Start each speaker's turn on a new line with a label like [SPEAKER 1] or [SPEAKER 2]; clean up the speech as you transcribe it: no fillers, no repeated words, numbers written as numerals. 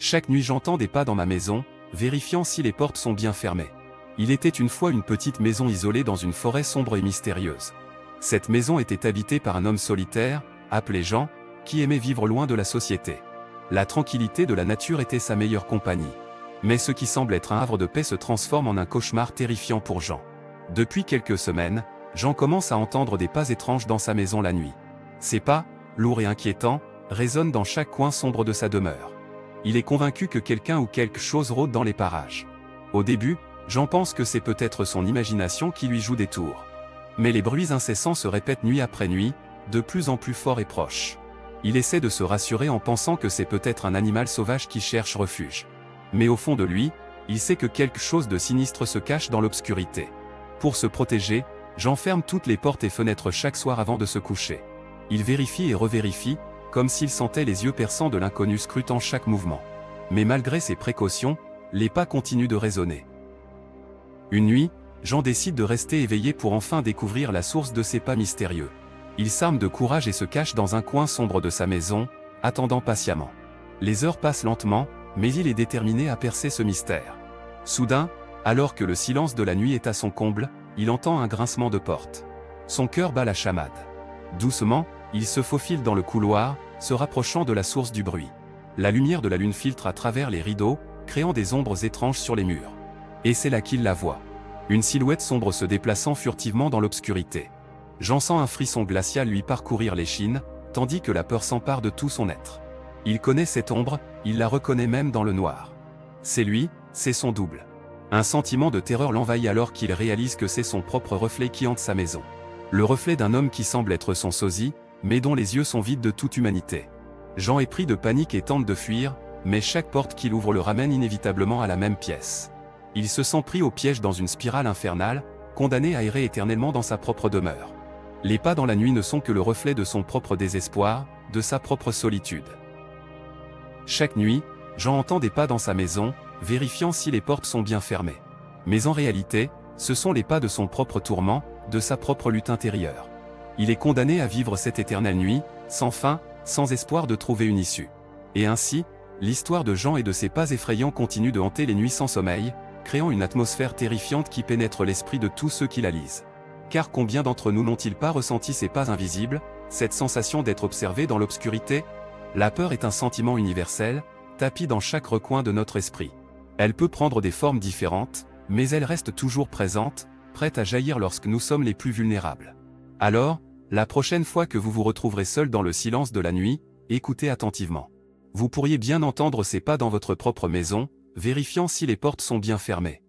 [SPEAKER 1] Chaque nuit j'entends des pas dans ma maison, vérifiant si les portes sont bien fermées. Il était une fois une petite maison isolée dans une forêt sombre et mystérieuse. Cette maison était habitée par un homme solitaire, appelé Jean, qui aimait vivre loin de la société. La tranquillité de la nature était sa meilleure compagnie. Mais ce qui semble être un havre de paix se transforme en un cauchemar terrifiant pour Jean. Depuis quelques semaines, Jean commence à entendre des pas étranges dans sa maison la nuit. Ces pas, lourds et inquiétants, résonnent dans chaque coin sombre de sa demeure. Il est convaincu que quelqu'un ou quelque chose rôde dans les parages. Au début, Jean pense que c'est peut-être son imagination qui lui joue des tours. Mais les bruits incessants se répètent nuit après nuit, de plus en plus forts et proches. Il essaie de se rassurer en pensant que c'est peut-être un animal sauvage qui cherche refuge. Mais au fond de lui, il sait que quelque chose de sinistre se cache dans l'obscurité. Pour se protéger, Jean ferme toutes les portes et fenêtres chaque soir avant de se coucher. Il vérifie et revérifie, comme s'il sentait les yeux perçants de l'inconnu scrutant chaque mouvement. Mais malgré ces précautions, les pas continuent de résonner. Une nuit, Jean décide de rester éveillé pour enfin découvrir la source de ces pas mystérieux. Il s'arme de courage et se cache dans un coin sombre de sa maison, attendant patiemment. Les heures passent lentement, mais il est déterminé à percer ce mystère. Soudain, alors que le silence de la nuit est à son comble, il entend un grincement de porte. Son cœur bat la chamade. Doucement, il se faufile dans le couloir, se rapprochant de la source du bruit. La lumière de la lune filtre à travers les rideaux, créant des ombres étranges sur les murs. Et c'est là qu'il la voit. Une silhouette sombre se déplaçant furtivement dans l'obscurité. Jean sent un frisson glacial lui parcourir l'échine, tandis que la peur s'empare de tout son être. Il connaît cette ombre, il la reconnaît même dans le noir. C'est lui, c'est son double. Un sentiment de terreur l'envahit alors qu'il réalise que c'est son propre reflet qui hante sa maison. Le reflet d'un homme qui semble être son sosie, mais dont les yeux sont vides de toute humanité. Jean est pris de panique et tente de fuir, mais chaque porte qu'il ouvre le ramène inévitablement à la même pièce. Il se sent pris au piège dans une spirale infernale, condamné à errer éternellement dans sa propre demeure. Les pas dans la nuit ne sont que le reflet de son propre désespoir, de sa propre solitude. Chaque nuit, Jean entend des pas dans sa maison, vérifiant si les portes sont bien fermées. Mais en réalité, ce sont les pas de son propre tourment, de sa propre lutte intérieure. Il est condamné à vivre cette éternelle nuit, sans fin, sans espoir de trouver une issue. Et ainsi, l'histoire de Jean et de ses pas effrayants continue de hanter les nuits sans sommeil, créant une atmosphère terrifiante qui pénètre l'esprit de tous ceux qui la lisent. Car combien d'entre nous n'ont-ils pas ressenti ces pas invisibles, cette sensation d'être observé dans l'obscurité? La peur est un sentiment universel, tapi dans chaque recoin de notre esprit. Elle peut prendre des formes différentes, mais elle reste toujours présente, prête à jaillir lorsque nous sommes les plus vulnérables. Alors, la prochaine fois que vous vous retrouverez seul dans le silence de la nuit, écoutez attentivement. Vous pourriez bien entendre ces pas dans votre propre maison, vérifiant si les portes sont bien fermées.